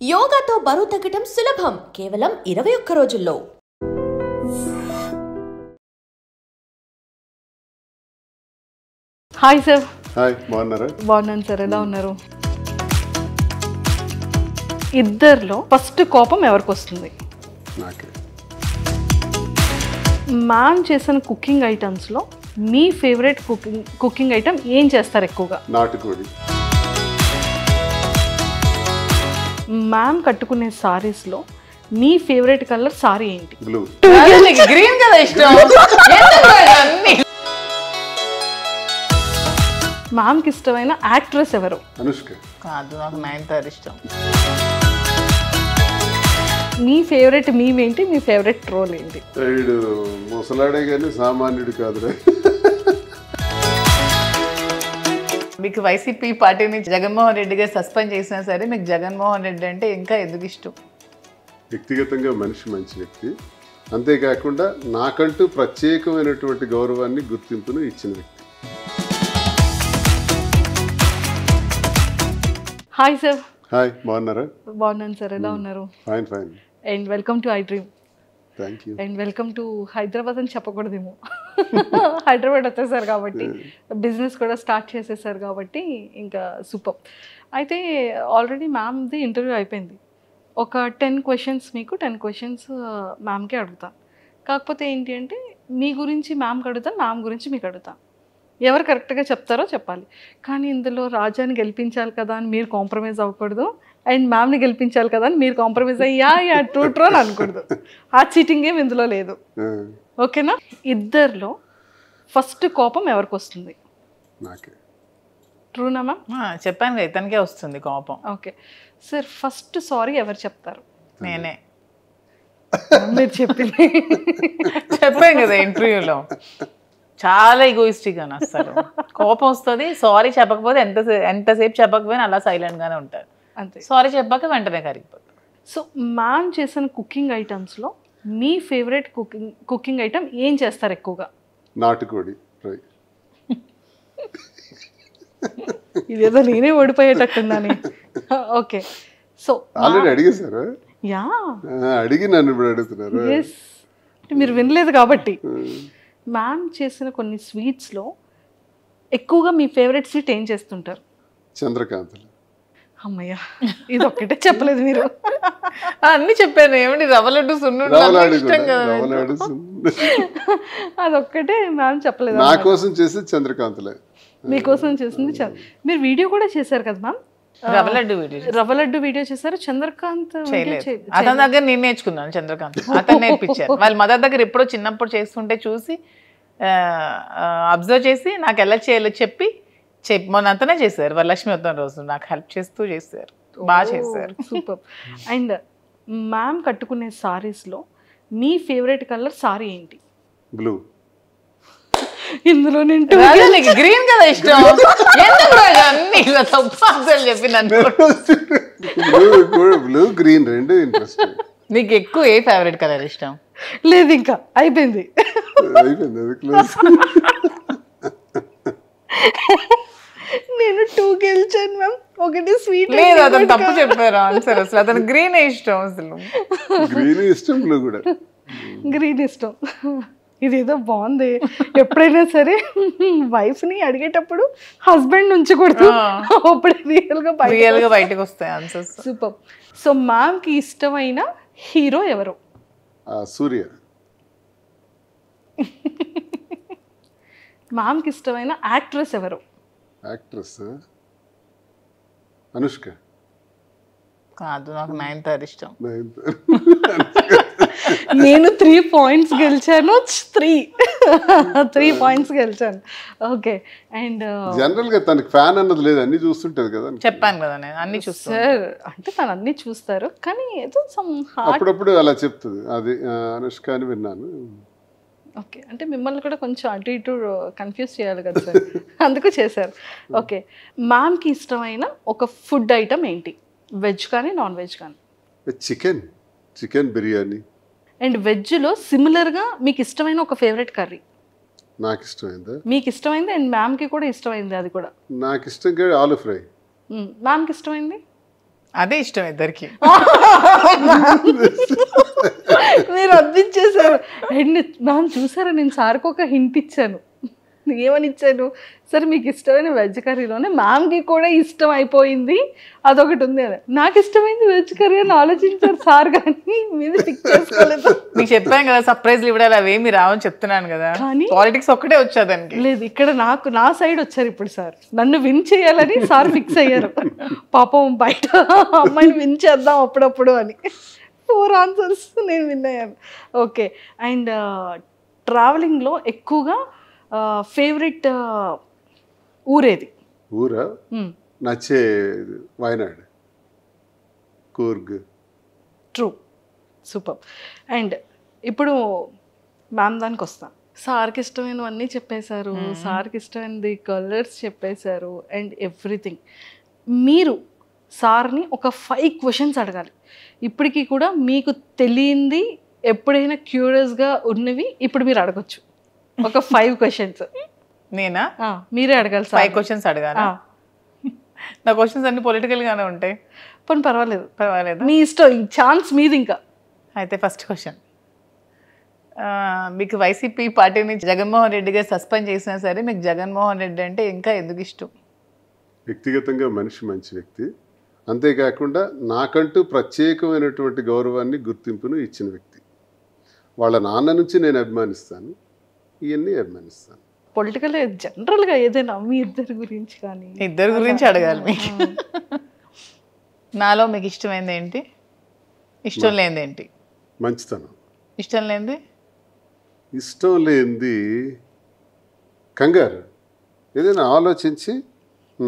యోగాతో బరువు తగ్గడం సులభం కేవలం 21 రోజుల్లో. Hi sir. హాయ్, బాగున్నారా? బాగున్నాను సార్, ఎలా ఉన్నారు? ఇద్దరిలో ఫస్ట్ కోపం ఎవరికి వస్తుంది? నాకే. మ్యామ్ చేసిన కుకింగ్ ఐటమ్స్లో మీ ఫేవరెట్ కుకింగ్ ఐటమ్ ఏం చేస్తారు ఎక్కువగా? నాటుకోడి. మ్యామ్ కట్టుకునే సారీస్లో మీ ఫేవరెట్ కలర్ సారీ ఏంటి? బ్లూ. గ్రీన్ కదా ఇష్టం. మ్యామ్కి ఇష్టమైన యాక్ట్రెస్ ఎవరు? అనుష్క. కాదు, నాకు నయనతార ఇష్టం. మీ ఫేవరెట్ మీమ్ ఏంటి? మీ ఫేవరెట్ ట్రోల్ ఏంటి? వీడు ముసలాడే కానీ సామాన్యుడు కాదురా. మీకు వైసీపీ పార్టీని జగన్మోహన్ రెడ్డి గారు సస్పెండ్ చేసినా సరే మీకు జగన్మోహన్ రెడ్డి అంటే ఇంకా ఎందుకు ఇష్టం? వ్యక్తిగతంగా మనిషి మంచి వ్యక్తి, అంతేకాకుండా నాకంటూ ప్రత్యేకమైనటువంటి గౌరవాన్ని గుర్తింపును ఇచ్చిన వ్యక్తి. Hi sir. హాయ్, బాగున్నారా? బాగున్నాను సార్, ఎలా ఉన్నారు? Fine fine. And welcome to I dream. Thank you. And welcome to Hyderabad అని చెప్పకూడదేమో. హైదరాబాద్ వచ్చేసారు కాబట్టి, బిజినెస్ కూడా స్టార్ట్ చేసేసారు కాబట్టి ఇంకా సూపర్. అయితే ఆల్రెడీ మ్యామ్ది ఇంటర్వ్యూ అయిపోయింది. ఒక 10 క్వశ్చన్స్ మీకు, 10 క్వశ్చన్స్ మ్యామ్కే అడుగుతాను. కాకపోతే ఏంటి అంటే మీ గురించి మ్యామ్కి అడుగుతాను, మ్యామ్ గురించి మీకు అడుగుతాను. ఎవరు కరెక్ట్గా చెప్తారో చెప్పాలి. కానీ ఇందులో రాజాని గెలిపించాలి కదా అని మీరు కాంప్రమైజ్ అవ్వకూడదు, అండ్ మ్యామ్ని గెలిపించాలి కదా అని మీరు కాంప్రమైజ్ అయ్యా ట్రూ అని అనకూడదు. ఆ చీటింగ్ ఏం ఇందులో లేదు, ఓకేనా? ఇద్దరిలో ఫస్ట్ కోపం ఎవరికి వస్తుంది? నాకే. ట్రూనా మ్యామ్? చెప్పాను కదా, ఇతనికే వస్తుంది కోపం. ఓకే సార్, ఫస్ట్ సారీ ఎవరు చెప్తారు? నేనే మీరు చెప్పింది. చెప్పాను కదా ఇంటర్వ్యూలో, చాలా ఈగోయిస్టిక్ అని వస్తారు. కోపం వస్తుంది, సారీ చెప్పకపోతే ఎంతసేపు చెప్పకపోయినా అలా సైలెంట్గానే ఉంటారు. అంతే. సారీ చెప్పాక వెంటనే కరిగిపోతారు. సో మ్యామ్ చేసిన కుకింగ్ ఐటమ్స్లో మీ ఫేవరెట్ కుకింగ్ ఐటమ్ ఏం చేస్తారు ఎక్కువగా? నాటుకోడి ఫ్రై. ఇదేదో నేనే ఓడిపోయేటట్టుందని. ఓకే, సో ఆల్రెడీ అడిగేశారా? యా, అడిగి నన్ను ఇప్పుడు అడుగుతున్నారు. ఎస్, మీరు వినలేదు కాబట్టి. మ్యామ్ చేసిన కొన్ని స్వీట్స్లో ఎక్కువగా మీ ఫేవరెట్ స్వీట్ ఏం చేస్తుంటారు? చంద్రకాంతలు. అమ్మయ్య, ఇది ఒక్కటే చెప్పలేదు మీరు. అన్ని చెప్పాను. ఏమండి, రవ్వ లడ్డు ఇష్టం కదా. అదొక్కటే మ్యామ్ చెప్పలేదు. నా కోసం చేసి చంద్రకాంతలే. మీకోసం చేసింది. మీరు వీడియో కూడా చేశారు కదా మ్యామ్? రవ్వ లడ్డు వీడియో చేశారు. చంద్రకాంత్ అతని దగ్గర నేను నేర్చుకున్నాను. చంద్రకాంత్ అతను నేర్పించారు. వాళ్ళ మదర్ దగ్గర ఎప్పుడో చిన్నప్పుడు చేస్తుంటే చూసి అబ్జర్వ్ చేసి నాకు ఎలా చేయాలో చెప్పి మొన్న అంతనే చేశారు. వరలక్ష్మి వద్దం రోజు నాకు హెల్ప్ చేస్తూ చేశారు. బాగా చేశారు. సూపర్. అండ్ మ్యామ్ కట్టుకునే సారీస్లో మీ ఫేవరెట్ కలర్ సారీ ఏంటి? బ్లూ. ఇందులో గ్రీన్ కదా ఇష్టం. అన్ని చెప్పి బ్లూ గ్రీన్ రెండు ఇంట్రెస్ట్. నీకు ఎక్కువ ఏ ఫేవరెట్ కలర్ ఇష్టం? లేదు, ఇంకా అయిపోయింది. అయిపోయింది, అది క్లోజ్. నేను 2 గెలిచాను మ్యామ్. ఒకటి స్వీట్. లేదు, అతను తప్పు చెప్పారు ఆన్సర్. అసలు అతను గ్రీన్ ఇష్టం. అసలు గ్రీన్ ఇష్టం, బ్లూ కూడా. గ్రీన్ ఇష్టం. ఇదేదో బాగుంది. ఎప్పుడైనా సరే వైఫ్ని అడిగేటప్పుడు హస్బెండ్ ఉంచకూడదు, అప్పుడు రియల్గా బయటకు వస్తాయి ఆన్సర్స్. సూపర్. సో మ్యామ్కి ఇష్టమైన హీరో ఎవరు? సూర్య. మ్యామ్కి ఇష్టమైన యాక్ట్రెస్ ఎవరు? యాక్ట్రెస్ అనుష్క. కాదు, నాకు నయనతార ఇష్టం. నేను 3 పాయింట్స్ గెలిచాను. 3 పాయింట్స్ గెలిచాను. ఓకే. అండ్ జనరల్ గా తనకి ఫ్యాన్ అన్నది లేదు, అన్ని చూస్తుంటది కదా. చెప్పాను కదా, నేను అన్ని చూస్తాను సార్. అంటే తను అన్ని చూస్తారు, కానీ ఏదో అప్పుడప్పుడు అలా చెప్తుంది. అది అనుష్క అని విన్నాను. ఓకే, అంటే మిమ్మల్ని కూడా కొంచెం అటు ఇటు కన్ఫ్యూజ్ చేయాలి కదా సార్, అందుకు చేశారు. ఓకే, మ్యామ్కి ఇష్టమైన ఒక ఫుడ్ ఐటమ్ ఏంటి? వెజ్ కానీ నాన్ వెజ్ కానీ? చికెన్ బిర్యానీ. అండ్ వెజ్లో సిమిలర్గా మీకు ఇష్టమైన ఒక ఫేవరెట్ కర్రీ? నాకు ఇష్టమైందా? మీకు ఇష్టమైంది అండ్ మ్యామ్కి కూడా ఇష్టమైంది. అది కూడా నాకు ఇష్టంగా ఆలు ఫ్రై. మ్యామ్కి ఇష్టమైంది అదే ఇష్టం ఇద్దరికి. మీరు అందించేశారు. అండ్ మ్యామ్ చూసారా, నేను సార్కి ఒక హింట్ ఇచ్చాను. ఏమని ఇచ్చాను, సరే మీకు ఇష్టమైన వెజ్ కర్రీలోనే మ్యామ్కి కూడా ఇష్టం అయిపోయింది అదొకటి ఉంది అని. నాకు ఇష్టమైంది వెజ్ కర్రీ అని ఆలోచించారు సార్, కానీ మీద టిక్ చేసుకోలేదు. మీకు చెప్పాను కదా సర్ప్రైజ్లు ఇవ్వడాలి అవేమి రావని చెప్తున్నాను కదా. కానీ పాలిటిక్స్ ఒక్కటే వచ్చేదానికి లేదు, ఇక్కడ నా సైడ్ వచ్చారు ఇప్పుడు సార్. నన్ను విన్ చేయాలని సార్ ఫిక్స్ అయ్యారు. పాపం బయట అమ్మాయిని విన్ చేద్దాం అప్పుడప్పుడు అని. 4 ఆన్సర్స్ నేను విన్ అయ్యాను. ఓకే. అండ్ ట్రావెలింగ్లో ఎక్కువగా ఫేవరెట్ ఊరేది? ఊరా నచ్చే Wayanad, Coorg. True, super. And ఇప్పుడు మ్యామ్ దానికి వస్తాం. సార్కి ఇష్టమైనవన్నీ చెప్పేశారు, సార్కి ఇష్టమైనది కలర్స్ చెప్పేశారు అండ్ ఎవ్రీథింగ్. మీరు సార్ని ఒక 5 క్వశ్చన్స్ అడగాలి. ఇప్పటికీ కూడా మీకు తెలియంది ఎప్పుడైనా క్యూరియస్గా ఉన్నవి ఇప్పుడు మీరు అడగచ్చు. ఒక 5 క్వశ్చన్స్ నేనా? మీరే అడగాలి. 5 క్వశ్చన్స్ అడగాలి. నా క్వశ్చన్స్ అన్ని పొలిటికల్ గానే ఉంటాయి. పోనీ పర్వాలేదు, పర్వాలేదు, మీ ఇష్టం, ఛాన్స్ మీది. ఇంకా అయితే ఫస్ట్ క్వశ్చన్, మీకు వైసీపీ పార్టీని జగన్మోహన్ రెడ్డి గారు సస్పెండ్ చేసినా సరే మీకు జగన్మోహన్ రెడ్డి అంటే ఇంకా ఎందుకు ఇష్టం? వ్యక్తిగతంగా మనిషి మంచి వ్యక్తి, అంతేకాకుండా నాకంటూ ప్రత్యేకమైనటువంటి గౌరవాన్ని గుర్తింపును ఇచ్చిన వ్యక్తి. వాళ్ళ నాన్న నుంచి నేను అభిమానిస్తాను, ఇవన్నీ అభిమానిస్తాను. పొలిటికల్ జనరల్గా ఏదైనా మీ ఇద్దరి గురించి కానీ? ఇద్దరి గురించి అడగాలి మీకు. నాలో మీకు ఇష్టమైంది ఏంటి, ఇష్టం లేనిది ఏంటి? మంచితనం. ఇష్టం లేనిది? ఇష్టం లేనిది కంగారు. ఏదైనా ఆలోచించి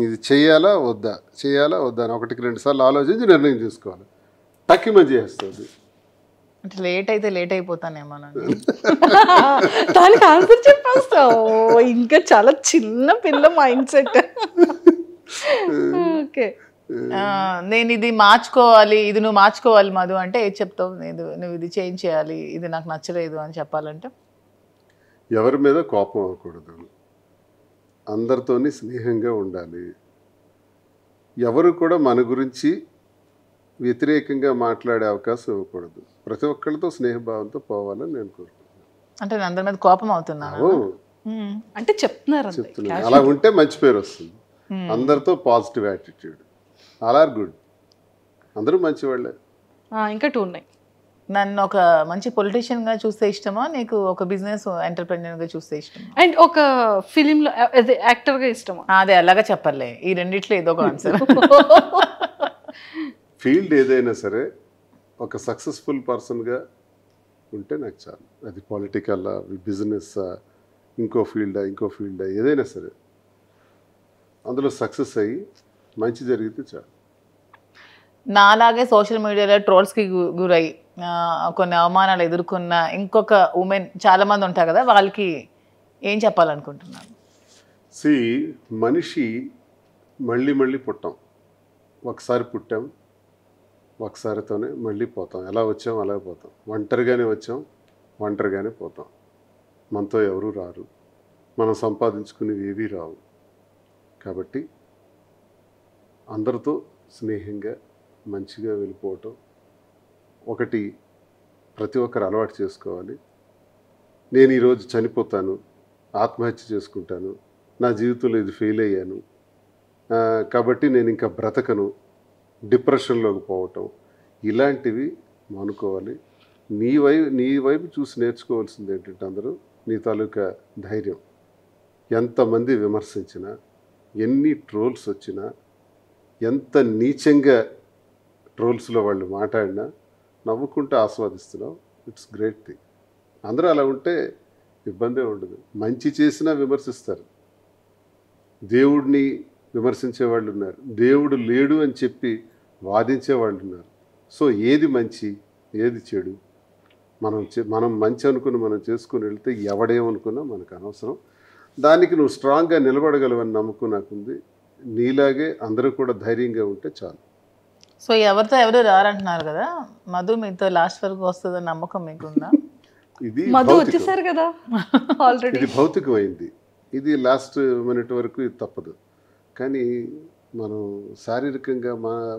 ఇది చేయాలా వద్దా అని 1-2 సార్లు ఆలోచించి నిర్ణయం తీసుకోవాలి. టక్కిమని చేస్తుంది. అంటే లేట్ అయితే లేట్ అయిపోతానేమో. దానికి ఆన్సర్ చెప్పేస్తావు. ఇంకా చాలా చిన్న పిల్ల మైండ్ సెట్. ఓకే. నేను ఇది మార్చుకోవాలి, ఇది నువ్వు మార్చుకోవాలి మధు అంటే ఏది చెప్తావు? నువ్వు ఇది చేంజ్ చేయాలి, ఇది నాకు నచ్చలేదు అని చెప్పాలంటే? ఎవరి మీద కోపం అవ్వకూడదు, అందరితోని స్నేహంగా ఉండాలి, ఎవరు కూడా మన గురించి వ్యతిరేకంగా మాట్లాడే అవకాశం ఇవ్వకూడదు, ప్రతి ఒక్కరితో స్నేహభావంతో పోవాలని నేను కోరుకుంటున్నాను. అంటే నేను అందరి మీద కోపం అవుతున్నాను అంటే చెప్తున్నారు. అలా ఉంటే మంచి పేరు వస్తుంది. అందరితో positive attitude, all are good, అందరూ మంచివాళ్ళే. ఇంకా 2 ఉన్నాయి. నన్ను ఒక మంచి పొలిటీషియన్ గా చూస్తే ఇష్టమా, నీకు ఒక బిజినెస్ ఎంటర్ప్రెన్యూర్ గా చూస్తే ఇష్టమా, అండ్ ఒక ఫిలిం లో యాక్టర్ గా ఇష్టమా? అదే అలాగా చెప్పలే, ఈ రెండిట్లో ఏదో ఒక ఆన్సర్. ఫీల్డ్ ఏదైనా సరే ఒక సక్సెస్ఫుల్ పర్సన్గా ఉంటే నాకు చాలు. అది పొలిటికల్, బిజినెస్, ఇంకో ఫీల్డా ఏదైనా సరే అందులో సక్సెస్ అయ్యి మంచి జరిగితే చాలు. నాలాగే సోషల్ మీడియాలో ట్రోల్స్కి గురై కొన్ని అవమానాలు ఎదుర్కొన్న ఇంకొక ఉమెన్ చాలామంది ఉంటారు కదా, వాళ్ళకి ఏం చెప్పాలనుకుంటున్నాను? మనిషి మళ్ళీ పుట్టాం. ఒకసారి పుట్టాం, ఒకసారితోనే మళ్ళీ పోతాం. ఎలా వచ్చాం అలాగే పోతాం. ఒంటరిగానే వచ్చాం, ఒంటరిగానే పోతాం. మనతో ఎవరూ రారు, మనం సంపాదించుకునేవి ఏవీ రావు. కాబట్టి అందరితో స్నేహంగా మంచిగా వెళ్ళిపోవటం ఒకటి ప్రతి ఒక్కరు అలవాటు చేసుకోవాలి. నేను ఈరోజు చనిపోతాను, ఆత్మహత్య చేసుకుంటాను, నా జీవితంలో ఇది ఫెయిల్ అయ్యాను కాబట్టి నేను ఇంకా బ్రతకను, డిప్రెషన్లోకి పోవటం, ఇలాంటివి మానుకోవాలి. నీ వైపు చూసి నేర్చుకోవాల్సింది ఏంటంటే అందరూ నీ తాలూకా ధైర్యం. ఎంతమంది విమర్శించినా, ఎన్ని ట్రోల్స్ వచ్చినా, ఎంత నీచంగా ట్రోల్స్లో వాళ్ళు మాట్లాడినా నవ్వుకుంటూ ఆస్వాదిస్తున్నావు. It's great thing. అందరూ అలా ఉంటే ఇబ్బందే ఉండదు. మంచి చేసినా విమర్శిస్తారు. దేవుడిని విమర్శించే వాళ్ళు ఉన్నారు, దేవుడు లేడు అని చెప్పి వాదించే వాళ్ళు ఉన్నారు. సో ఏది మంచి ఏది చెడు మనం మంచి అనుకుని మనం చేసుకుని వెళ్తే ఎవడేమనుకున్నా మనకు అనవసరం. దానికి నువ్వు స్ట్రాంగ్గా నిలబడగలవని నమ్మకం నాకుంది. నీలాగే అందరూ కూడా ధైర్యంగా ఉంటే చాలు. సో ఎవరితో ఎవరు రారంటున్నారు కదా, మధు మీతో లాస్ట్ వరకు వస్తుందని నమ్మకం మీకుందా? ఇది వచ్చేసారు కదా ఆల్రెడీ. ఇది భౌతికమైంది. ఇది లాస్ట్ మినిట్ వరకు ఇది తప్పదు. కానీ మనం శారీరకంగా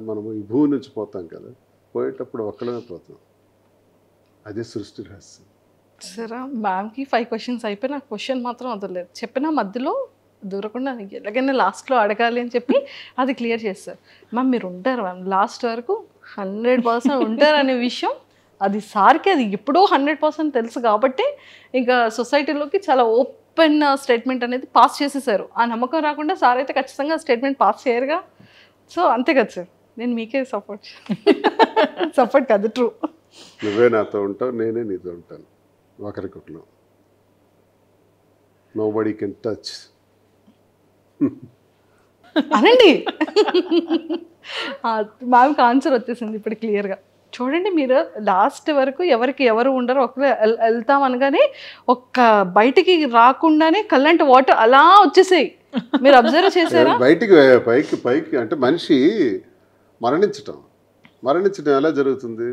మనము ఈ భూమి నుంచి పోతాం కదా, పోయేటప్పుడు ఒక్కడమే పోతాం. అదే సృష్టి రహస్యం. సరే మ్యామ్కి 5 క్వశ్చన్స్ అయిపోయి నాకు క్వశ్చన్ మాత్రం వదలలేదు. చెప్పిన మధ్యలో దూరకుండా ఎలాగైనా లాస్ట్లో అడగాలి అని చెప్పి అది క్లియర్ చేస్తారు. మ్యామ్ మీరు ఉంటారు మ్యామ్ లాస్ట్ వరకు 100% ఉంటారు అనే విషయం అది సార్కి అది ఎప్పుడో 100% తెలుసు కాబట్టి ఇంకా సొసైటీలోకి చాలా ఓపెన్ స్టేట్మెంట్ అనేది పాస్ చేసేసారు. ఆ నమ్మకం రాకుండా సార్ అయితే ఖచ్చితంగా స్టేట్మెంట్ పాస్ చేయరుగా. సో అంతే కదా సార్, నేను మీకే సపోర్ట్ కాదు, ట్రూ. నువ్వే నాతో ఉంటావు, నేనే నీతో ఉంటాను, ఒకరికొకరు. Nobody can touch. అనండి. మ్యామ్కి ఆన్సర్ వచ్చేసింది ఇప్పుడు క్లియర్గా. చూడండి మీరు లాస్ట్ వరకు ఎవరికి ఎవరు ఉండరు, ఒకరు వెళ్తాం అనగానే ఒక్క బయటికి రాకుండానే కల్లంటి వాటర్ అలా వచ్చేసాయి. మీరు అబ్జర్వ్ చేశారా? బయటికి పైకి అంటే మనిషి మరణించటం ఎలా జరుగుతుంది?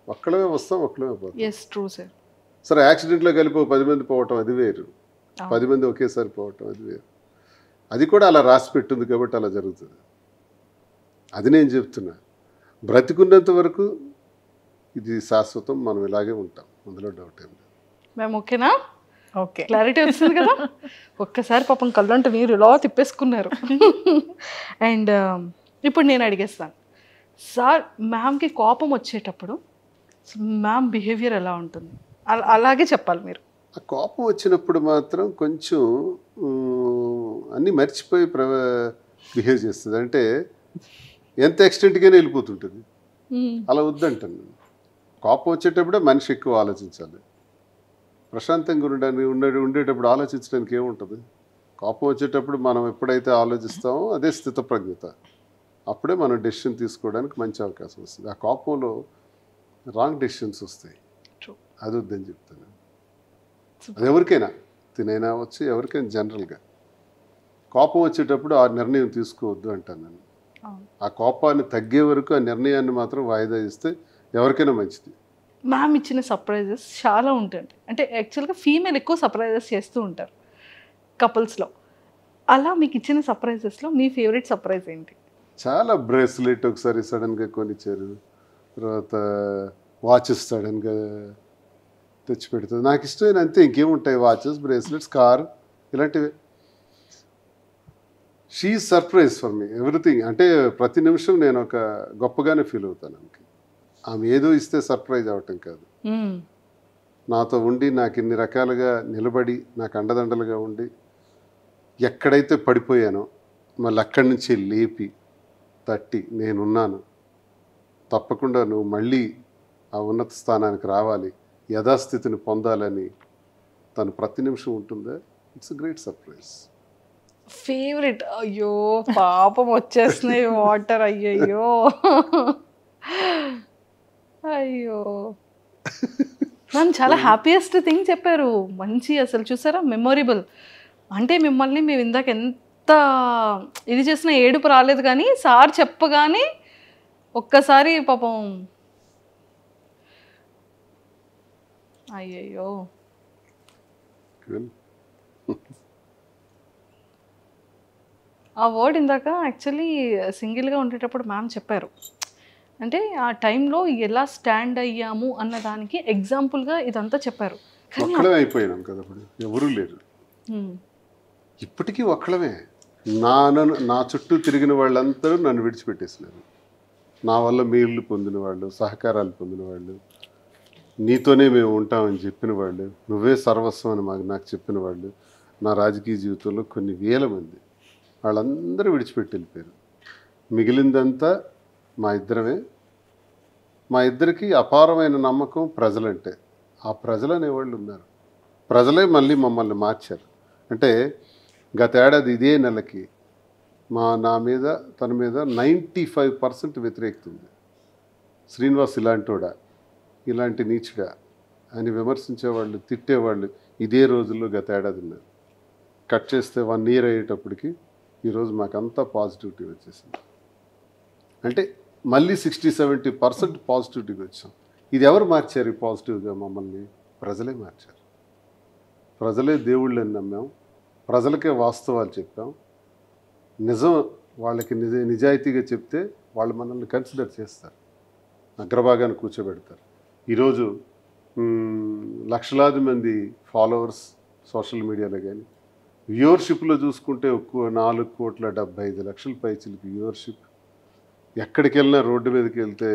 ఒక్కడమే వస్తాం, ఒక్కడమే పోతాం. Yes true sir. సరే యాక్సిడెంట్లో కలిపి 10 మంది పోవటం అది వేరు, 10 మంది ఒకేసారి పోవటం అది వేరు. అది కూడా అలా రాసి పెట్టింది కాబట్టి అలా జరుగుతుంది. అది నేను చెప్తున్నా. బ్రతికున్నంత వరకు ఇది శాశ్వతం, మనం ఇలాగే ఉంటాం, అందులో డౌట్ ఏం లేదు. మేము ఓకేనా? ఓకే, క్లారిటీ వచ్చింది కదా. ఒక్కసారి పాపం కళ్ళంటే మీరు ఇలా తిప్పేసుకున్నారు. అండ్ ఇప్పుడు నేను అడిగేస్తాను సార్, మ్యామ్కి కోపం వచ్చేటప్పుడు మ్యామ్ బిహేవియర్ ఎలా ఉంటుంది? అలాగే చెప్పాలి మీరు. ఆ కోపం వచ్చినప్పుడు మాత్రం కొంచెం అన్నీ మర్చిపోయి బిహేవ్ చేస్తుంది. అంటే ఎంత ఎక్స్టెంట్గానే వెళ్ళిపోతుంటుంది. అలా వద్దంటాను నేను. కోపం వచ్చేటప్పుడే మనిషి ఎక్కువ ఆలోచించాలి. ప్రశాంతంగా ఉండేటప్పుడు ఆలోచించడానికి ఏముంటుంది? కోపం వచ్చేటప్పుడు మనం ఎప్పుడైతే ఆలోచిస్తామో అదే స్థితప్రజ్ఞత. అప్పుడే మనం డెసిషన్ తీసుకోవడానికి మంచి అవకాశం వస్తుంది. ఆ కోపంలో రాంగ్ డెసిషన్స్ వస్తాయి. అది వద్దని చెప్తాను. అది ఎవరికైనా తినైనా వచ్చి ఎవరికైనా జనరల్గా కోపం వచ్చేటప్పుడు ఆ నిర్ణయం తీసుకోవద్దు అంటాను నేను. ఆ కోపాన్ని తగ్గే వరకు ఆ నిర్ణయాన్ని మాత్రం వాయిదా ఇస్తే ఎవరికైనా మంచిది. మ్యామ్ ఇచ్చిన సర్ప్రైజెస్ చాలా ఉంటాయి. అంటే యాక్చువల్గా ఫీమేల్ ఎక్కువ సర్ప్రైజెస్ చేస్తూ ఉంటారు కపుల్స్లో. అలా మీకు ఇచ్చిన సర్ప్రైజెస్లో మీ ఫేవరెట్ సర్ప్రైజ్ ఏంటి? చాలా బ్రేస్లెట్ ఒకసారి సడన్గా కొనిచ్చారు, తర్వాత వాచెస్ సడన్గా తెచ్చి పెడుతుంది. నాకు ఇష్టమైన అంతే, ఇంకేముంటాయి? వాచెస్, బ్రేస్లెట్స్, కార్, ఇలాంటివి. She surprise for me everything. అంటే ప్రతి నిమిషం నేను ఒక గొప్పగానే ఫీల్ అవుతాను. ఆమె ఏదో ఇస్తే సర్ప్రైజ్ అవటం కాదు, నాతో ఉండి నాకు ఇన్ని రకాలుగా నిలబడి నాకు అండదండలుగా ఉండి ఎక్కడైతే పడిపోయానో మళ్ళీ అక్కడి నుంచి లేపి తట్టి నేనున్నాను, తప్పకుండా నువ్వు మళ్ళీ ఆ ఉన్నత స్థానానికి రావాలి, యథాస్థితిని పొందాలని తను ప్రతి నిమిషం ఉంటుందా. It's great surprise. ఫేవరెట్? అయ్యో పాపం వచ్చేస్తున్నాయి వాటర్. అయ్యయ్యో అయ్యో మ్యామ్ చాలా హ్యాపీయెస్ట్ థింగ్ చెప్పారు. మంచి అసలు చూసారా మెమొరబుల్. అంటే మిమ్మల్ని మేము ఇందాక ఎంత ఇది చేసిన ఏడుపు రాలేదు, కానీ సార్ చెప్పగానే ఒక్కసారి పాపం అయ్యయ్యో. ఆ వర్డ్ ఇందాక యాక్చువల్లీ సింగిల్గా ఉండేటప్పుడు మ్యామ్ చెప్పారు. అంటే ఆ టైంలో ఎలా స్టాండ్ అయ్యాము అన్న దానికి ఎగ్జాంపుల్గా ఇదంతా చెప్పారు. ఒక్కడే అయిపోయినాం కదా, ఇప్పుడు ఎవరూ లేరు. ఇప్పటికీ ఒక్కడమే. నా చుట్టూ తిరిగిన వాళ్ళందరూ నన్ను విడిచిపెట్టేసినారు. నా వల్ల మేళ్ళు పొందిన వాళ్ళు, సహకారాలు పొందిన వాళ్ళు, నీతోనే మేము ఉంటామని చెప్పిన వాళ్ళు, నువ్వే సర్వస్వం అని నాకు చెప్పిన వాళ్ళు, నా రాజకీయ జీవితంలో కొన్ని వేల మంది, వాళ్ళందరూ విడిచిపెట్టి వెళ్ళిపోయారు. మిగిలిందంతా మా ఇద్దరమే. మా ఇద్దరికి అపారమైన నమ్మకం ప్రజలంటే. ఆ ప్రజలు అనేవాళ్ళు ఉన్నారు. ప్రజలే మళ్ళీ మమ్మల్ని మార్చారు. అంటే గత ఏడాది ఇదే నెలకి నా మీద తన మీద 95% వ్యతిరేకత ఉంది. శ్రీనివాస్ ఇలాంటోడా, ఇలాంటి నీచుడా అని విమర్శించేవాళ్ళు, తిట్టేవాళ్ళు ఇదే రోజుల్లో గత ఏడాది ఉన్నారు. కట్ చేస్తే 1 year అయ్యేటప్పటికి ఈరోజు మాకంతా పాజిటివిటీ వచ్చేసింది. అంటే మళ్ళీ 60-70% పాజిటివిటీకి వచ్చాం. ఇది ఎవరు మార్చారు ఈ పాజిటివ్గా? మమ్మల్ని ప్రజలే మార్చారు. ప్రజలే దేవుళ్ళని నమ్మాం, ప్రజలకే వాస్తవాలు చెప్పాం, నిజం వాళ్ళకి నిజాయితీగా చెప్తే వాళ్ళు మనల్ని కన్సిడర్ చేస్తారు, అగ్రభాగాన్ని కూర్చోబెడతారు. ఈరోజు లక్షలాది మంది ఫాలోవర్స్ సోషల్ మీడియాలో కానీ, వ్యూవర్షిప్లో చూసుకుంటే 4,75,00,000 పైచిలకి వ్యూవర్షిప్. ఎక్కడికి వెళ్ళినా రోడ్డు మీదకి వెళ్తే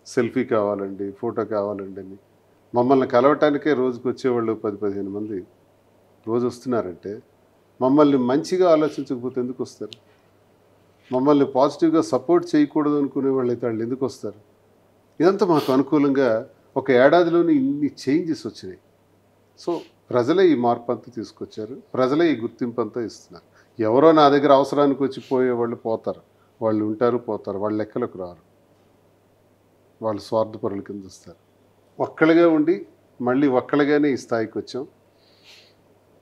సెల్ఫీ కావాలండి, ఫోటో కావాలండి అని మమ్మల్ని కలవటానికే రోజుకి వచ్చేవాళ్ళు 10-15 మంది రోజు వస్తున్నారంటే మమ్మల్ని మంచిగా ఆలోచించకపోతే ఎందుకు వస్తారు? మమ్మల్ని పాజిటివ్గా సపోర్ట్ చేయకూడదు అనుకునే వాళ్ళు అయితే వాళ్ళు ఎందుకు వస్తారు? ఇదంతా మాకు అనుకూలంగా ఒక ఏడాదిలోనే ఇన్ని చేంజెస్ వచ్చినాయి. సో ప్రజలే ఈ మార్పు అంతా తీసుకొచ్చారు, ప్రజలే ఈ గుర్తింపు అంతా ఇస్తున్నారు. ఎవరో నా దగ్గర అవసరానికి వచ్చి పోయేవాళ్ళు పోతారు, వాళ్ళు ఉంటారు పోతారు, వాళ్ళ లెక్కలకు రారు, వాళ్ళు స్వార్థపరుల కింద వస్తారు. ఒక్కళ్ళగా ఉండి మళ్ళీ ఒక్కళ్ళగానే ఈ స్థాయికి వచ్చాం.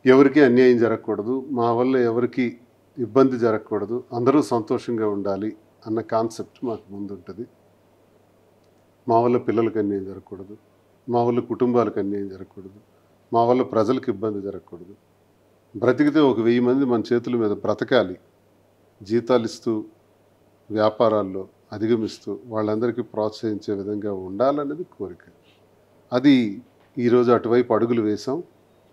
ఎవరికి అన్యాయం జరగకూడదు, మా వల్ల ఎవరికి ఇబ్బంది జరగకూడదు, అందరూ సంతోషంగా ఉండాలి అన్న కాన్సెప్ట్ మాకు ముందు ఉంటుంది. మా వల్ల పిల్లలకు అన్యాయం జరగకూడదు, మా వల్ల కుటుంబాలకు అన్యాయం జరగకూడదు, మా వల్ల ప్రజలకు ఇబ్బంది జరగకూడదు. బ్రతికితే 1,000 మంది మన చేతుల మీద బ్రతకాలి, జీతాలు ఇస్తూ వ్యాపారాల్లో అధిగమిస్తూ వాళ్ళందరికీ ప్రోత్సహించే విధంగా ఉండాలనేది కోరిక. అది ఈరోజు అటువైపు అడుగులు వేసాం.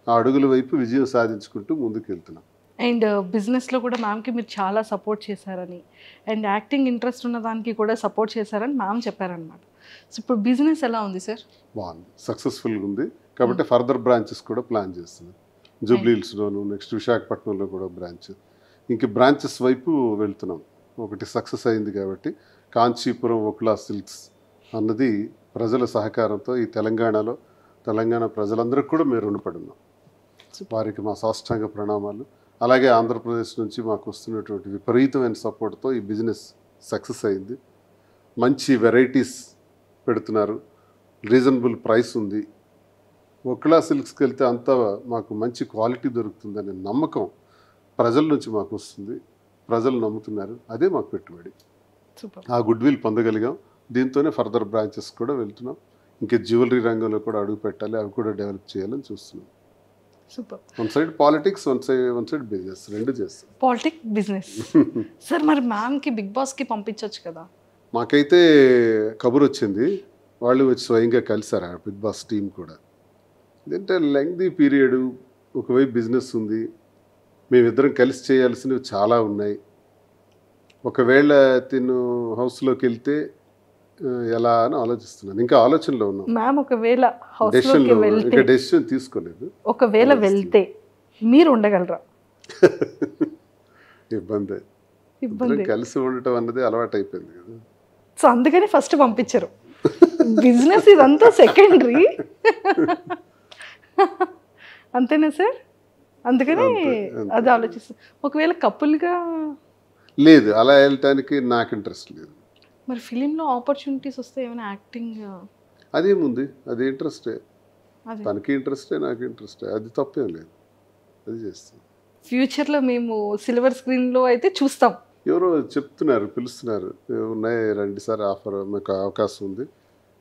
ఆ అడుగుల వైపు విజయం సాధించుకుంటూ ముందుకు వెళ్తున్నాం. అండ్ బిజినెస్లో కూడా మ్యామ్కి మీరు చాలా సపోర్ట్ చేశారని, అండ్ యాక్టింగ్ ఇంట్రెస్ట్ ఉన్న దానికి కూడా సపోర్ట్ చేశారని మ్యామ్ చెప్పారనమాట. సో ఇప్పుడు బిజినెస్ ఎలా ఉంది సార్? బాగుంది, సక్సెస్ఫుల్గా ఉంది. కాబట్టి ఫర్దర్ బ్రాంచెస్ కూడా ప్లాన్ చేస్తున్నాం. జూబ్లీ హిల్స్లోను, నెక్స్ట్ విశాఖపట్నంలో కూడా బ్రాంచ్, ఇంక బ్రాంచెస్ వైపు వెళ్తున్నాం. ఒకటి సక్సెస్ అయింది కాబట్టి కాంచీపురం ఒక్లా సిల్క్స్ అన్నది ప్రజల సహకారంతో ఈ తెలంగాణ ప్రజలందరికీ కూడా మేము రుణపడి ఉన్నాం. వారికి మా సాష్టాంగ ప్రణామాలు. అలాగే ఆంధ్రప్రదేశ్ నుంచి మాకు వస్తున్నటువంటి విపరీతమైన సపోర్ట్తో ఈ బిజినెస్ సక్సెస్ అయింది. మంచి వెరైటీస్ పెడుతున్నారు, రీజనబుల్ ప్రైస్ ఉంది. ఒక్లా సిల్క్స్కి వెళ్తే అంతా మాకు మంచి క్వాలిటీ దొరుకుతుందనే నమ్మకం ప్రజల నుంచి మాకు వస్తుంది, ప్రజలు నమ్ముతున్నారు. అదే మాకు పెట్టుబడి. ఆ గుడ్ విల్ పొందగలిగాం. దీంతోనే ఫర్దర్ బ్రాంచెస్ కూడా వెళ్తున్నాం. ఇంకా జ్యువెలరీ రంగంలో కూడా అడుగు పెట్టాలి, అవి కూడా డెవలప్ చేయాలని చూస్తున్నాం. Super. One side politics, one side business, రెండు చేస్తాం. Politics, business. సార్ మరి మ్యామ్కి బిగ్ బాస్కి పంపించవచ్చు కదా? మాకైతే కబురు వచ్చింది, వాళ్ళు వచ్చి స్వయంగా కలిసారు ఆ బిగ్ బాస్ టీం కూడా. ఇదంటే లెంగ్దీ పీరియడ్, ఒకవైపు బిజినెస్ ఉంది, మేమిద్దరం కలిసి చేయాల్సినవి చాలా ఉన్నాయి. ఒకవేళ తిను హౌస్లోకి వెళ్తే ఎలా అని ఆలోచిస్తున్నాను. ఇంకా ఆలోచనలో ఉన్నాం. మ్యామ్ ఒకవేళ హౌస్లోకి వెళ్తే, డెసిషన్ తీసుకోలేదు. ఒకవేళ వెళ్తే మీరు ఉండగలరా? ఇబ్బంది. కలిసి ఉండటం అన్నది అలవాటు అయిపోయింది కదా. సో అందుకని ఫస్ట్ పంపించరు. బిజినెస్ ఇదంతా సెకండరీ. అంతేనా సార్? అందుకని అది ఆలోచిస్తాను. ఒకవేళ కపుల్గా లేదు, అలా వెళ్ళటానికి నాకు ఇంట్రెస్ట్ లేదు. మరి ఫిలింలో ఆపర్చునిటీస్ వస్తే ఏమైనా యాక్టింగ్ అదేముంది, అది ఇంట్రెస్టే. తనకి ఇంట్రెస్టే, నాకు ఇంట్రెస్టే, అది తప్పేం లేదు, అది చేస్తాం. ఫ్యూచర్లో మేము సిల్వర్ స్క్రీన్లో అయితే చూస్తాం. ఎవరో చెప్తున్నారు, పిలుస్తున్నారు, ఉన్నాయి రండి సార్, ఆఫర్ మీకు అవకాశం ఉంది,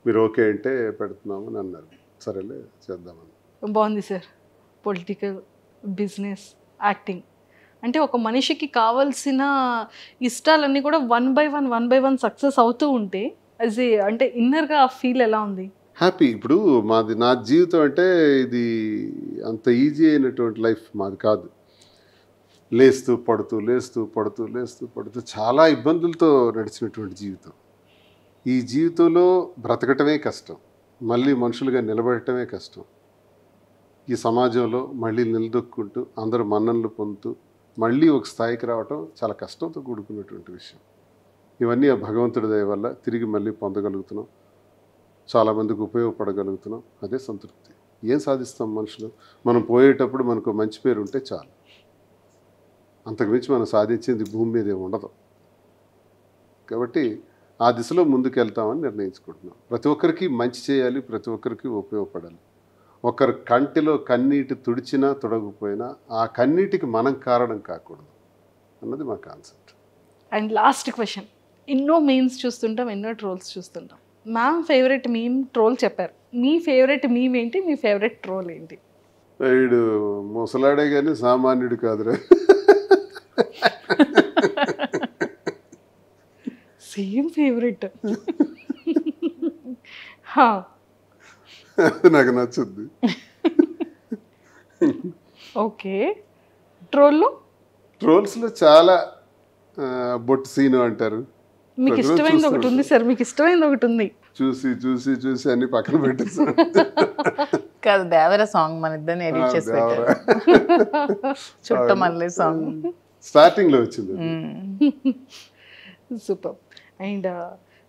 మీరు ఓకే అంటే పెడుతున్నామని అన్నారు. సరేలే చేద్దామని. బాగుంది సార్. పొలిటికల్, బిజినెస్, యాక్టింగ్ అంటే ఒక మనిషికి కావాల్సిన ఇష్టాలన్నీ కూడా వన్ బై వన్ సక్సెస్ అవుతూ ఉంటే యాజ్ ఏ అంటే ఇన్నర్గా ఆ ఫీల్ ఎలా ఉంది? హ్యాపీ. ఇప్పుడు నా జీవితం అంటే ఇది అంత ఈజీ అయినటువంటి లైఫ్ మాది కాదు. లేస్తూ పడుతూ చాలా ఇబ్బందులతో నడిచినటువంటి జీవితం. ఈ జీవితంలో బ్రతకటమే కష్టం, మళ్ళీ మనుషులుగా నిలబడటమే కష్టం. ఈ సమాజంలో మళ్ళీ నిలదొక్కుంటూ అందరూ మన్ననలు పొందుతూ మళ్ళీ ఒక స్థాయికి రావటం చాలా కష్టంతో కూడుకున్నటువంటి విషయం. ఇవన్నీ ఆ భగవంతుడి దయ వల్ల తిరిగి మళ్ళీ పొందగలుగుతున్నాం, చాలామందికి ఉపయోగపడగలుగుతున్నాం. అదే సంతృప్తి. ఏం సాధిస్తాం మనుషులు? మనం పోయేటప్పుడు మనకు మంచి పేరు ఉంటే చాలు, అంతకుమించి మనం సాధించింది భూమి మీద ఏమి ఉండదు. కాబట్టి ఆ దిశలో ముందుకు వెళ్తామని నిర్ణయించుకుంటున్నాం. ప్రతి ఒక్కరికి మంచి చేయాలి, ప్రతి ఒక్కరికి ఉపయోగపడాలి. ఒకరి కంటిలో కన్నీటి తుడిచినా తుడగకపోయినా ఆ కన్నీటికి మనం కారణం కాకూడదు అన్నది మా కాన్సెప్ట్. అండ్ లాస్ట్ క్వశ్చన్, ఎన్నో మీమ్స్ చూస్తుంటాం, ఎన్నో ట్రోల్స్ చూస్తుంటాం. మ్యామ్ ఫేవరెట్ మీమ్ ట్రోల్ చెప్పారు, మీ ఫేవరెట్ మీమ్ ఏంటి, మీ ఫేవరెట్ ట్రోల్ ఏంటి? వీడు ముసలాడే కానీ సామాన్యుడు కాదురా. Same favourite. నాకు నచ్చుద్ది. ఓకే. ట్రోల్స్లో చాలా బొట్టు సీను అంటారు. మీకు ఇష్టమైంది ఒకటి ఉంది సార్, మీకు ఇష్టమైంది ఒకటి ఉంది. చూసి చూసి చూసి అన్ని పక్కన పెట్టేసాను. కాదు, దేవర సాంగ్ మన ఇద్దరిని ఎడిట్ చేసి పెట్టారు. చుట్టమల్లె సాంగ్ స్టార్టింగ్ లో వచ్చింది. సూపర్. అండ్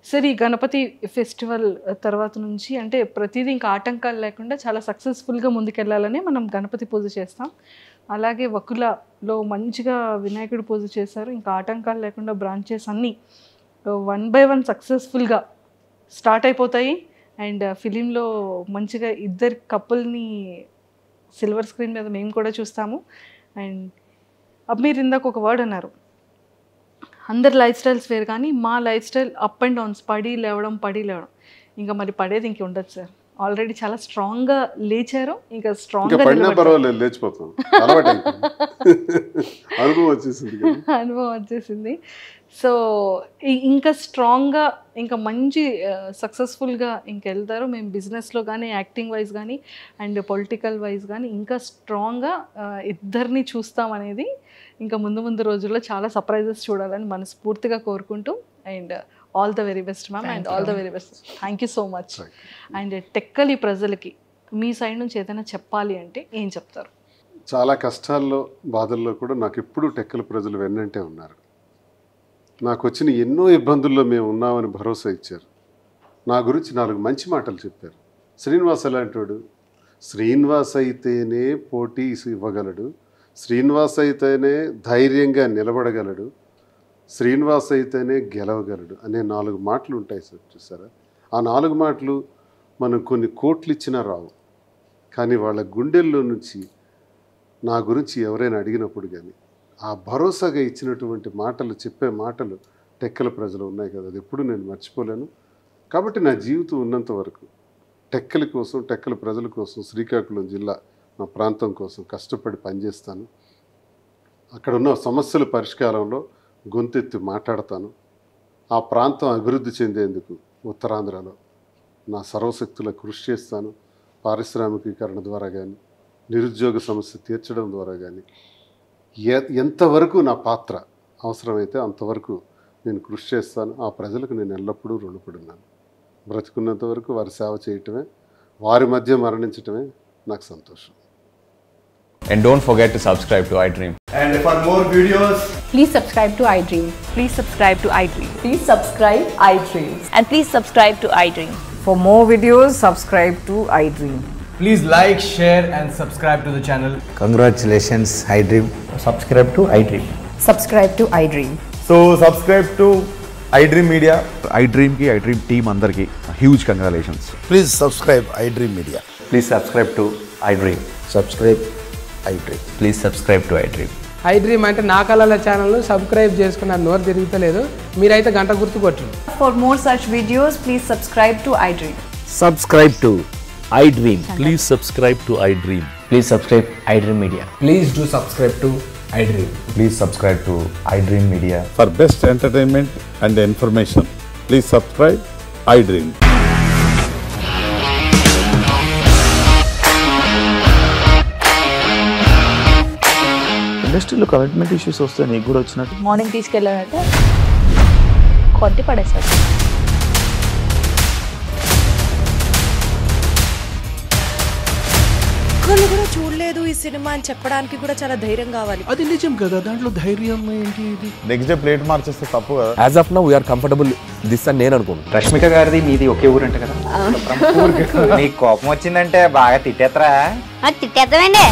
సార్, ఈ గణపతి ఫెస్టివల్ తర్వాత నుంచి అంటే ప్రతిదీ ఇంకా ఆటంకాలు లేకుండా చాలా సక్సెస్ఫుల్గా ముందుకెళ్ళాలని మనం గణపతి పూజ చేస్తాం. అలాగే వకులలో మంచిగా వినాయకుడు పూజ చేశారు. ఇంకా ఆటంకాలు లేకుండా బ్రాంచెస్ అన్నీ 1 by 1 సక్సెస్ఫుల్గా స్టార్ట్ అయిపోతాయి. అండ్ ఫిలింలో మంచిగా ఇద్దరు కపుల్ని సిల్వర్ స్క్రీన్ మీద మేము కూడా చూస్తాము. అండ్ మీరు ఇందాక ఒక వర్డ్ అన్నారు, అందరి లైఫ్ స్టైల్స్ వేరు కానీ మా life style up and downs, పడి లేవడం. ఇంకా మరి పడేది ఇంక ఉండదు సార్. ఆల్రెడీ చాలా స్ట్రాంగ్గా లేచారు, ఇంకా స్ట్రాంగ్గా లేచిపోతాం. అనుభవం వచ్చేసింది. సో ఇంకా స్ట్రాంగ్గా, ఇంకా మంచి సక్సెస్ఫుల్గా ఇంకా వెళ్తారు. మేము బిజినెస్లో కానీ, యాక్టింగ్ వైజ్ కానీ, అండ్ పొలిటికల్ వైజ్ కానీ ఇంకా స్ట్రాంగ్గా ఇద్దరిని చూస్తామనేది ఇంకా ముందు రోజుల్లో చాలా సర్ప్రైజెస్ చూడాలని మనస్ఫూర్తిగా కోరుకుంటూ, and all the very best ma'am, and all the very best. Thank you so much. And Tekkali ప్రజలకి మీ సైడ్ నుంచి ఏదైనా చెప్పాలి అంటే ఏం చెప్తారు? చాలా కష్టాల్లో, బాధల్లో కూడా నాకు ఎప్పుడూ టెక్కలి ప్రజలు వెన్నంటే ఉన్నారు. నాకు వచ్చిన ఎన్నో ఇబ్బందుల్లో మేము ఉన్నామని భరోసా ఇచ్చారు. నా గురించి 4 మంచి మాటలు చెప్పారు. శ్రీనివాస్ ఎలాంటివాడు? శ్రీనివాస్ అయితేనే పోటీ ఇవ్వగలడు, శ్రీనివాస్ అయితేనే ధైర్యంగా నిలబడగలడు, శ్రీనివాస్ అయితేనే గెలవగలడు అనే 4 మాటలు ఉంటాయి సార్. చూసారా, ఆ 4 మాటలు మనం కొన్ని కోట్లు ఇచ్చినా రావు. కానీ వాళ్ళ గుండెల్లో నుంచి నా గురించి ఎవరైనా అడిగినప్పుడు కానీ ఆ భరోసాగా ఇచ్చినటువంటి మాటలు, చెప్పే మాటలు టెక్కల ప్రజలు ఉన్నాయి కదా, అది ఎప్పుడు నేను మర్చిపోలేను. కాబట్టి నా జీవితం ఉన్నంత వరకు టెక్కల కోసం, టెక్కల ప్రజల కోసం, శ్రీకాకుళం జిల్లా నా ప్రాంతం కోసం కష్టపడి పనిచేస్తాను. అక్కడ ఉన్న సమస్యల పరిష్కారంలో గొంతెత్తి మాట్లాడతాను. ఆ ప్రాంతం అభివృద్ధి చెందేందుకు ఉత్తరాంధ్రలో నా సర్వశక్తుల కృషి చేస్తాను. పారిశ్రామికీకరణ ద్వారా కానీ, నిరుద్యోగ సమస్య తీర్చడం ద్వారా కానీ ఎంతవరకు నా పాత్ర అవసరమైతే అంతవరకు నేను కృషి చేస్తాను. ఆ ప్రజలకు నేను ఎల్లప్పుడూ రుణపడి ఉన్నాను. బ్రతికున్నంత వరకు వారి సేవ చేయటమే, వారి మధ్య మరణించటమే నాకు సంతోషం. And don't forget to subscribe to iDream. And for more videos, please subscribe to iDream. Please subscribe to iDream. Please subscribe iDream. And please subscribe to iDream. For more videos, subscribe to iDream. please like, share and subscribe to the channel. Congratulations, iDream. Subscribe to iDream. Subscribe to iDream. So subscribe to iDream Media. iDream ki, iDream team andarki huge congratulations. Please subscribe iDream Media. Please subscribe to iDream. Subscribe iDream. Please subscribe to iDream. iDream అంటే నా కళల channel subscribe చేసుకున్న నోరు తిరుగుతలేదు, మీరైతే గంట గుర్తు కొట్టండి. For more such videos, please subscribe to iDream. Subscribe to iDream. Please subscribe to iDream. Please subscribe iDream Media. Please do subscribe to iDream. Please subscribe to iDream Media. For best entertainment and information, please subscribe iDream. ఇండస్ట్రీలో commitment issues వస్తే నీకు కూడా వచ్చినట్టు morning తీసుకెళ్ళాడంటే కొట్టి పడేశాడు. ఒక్కళ్ళు కూడా చూడలేదు ఈ సినిమా అని చెప్పడానికి కూడా చాలా ధైర్యం కావాలి. అది నిజం కదా, దాంట్లో ధైర్యం ఏంటి? ఇది నెక్స్ట్ డే ప్లేట్ మార్చేస్తే తప్పు కదా. As of now, we are comfortable this అని నేను అనుకుంటున్నాను. రష్మిక గారిది మీది ఒకే ఊరు అంట కదా. నీకు కోపం వచ్చిందంటే బాగా తిట్టేత్తరా? తిట్టేద్దామండి.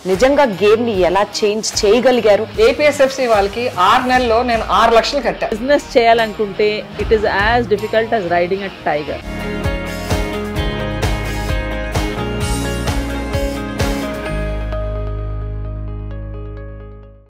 నిజంగా గేమ్ ని ఎలా చేంజ్ చేయగలిగారు? ఏపీఎస్ఎఫ్సి వాళ్ళకి 6 నెలల్లో నేను 6 లక్షలు కట్టా. బిజినెస్ చేయాలనుకుంటే it is as difficult as riding a tiger.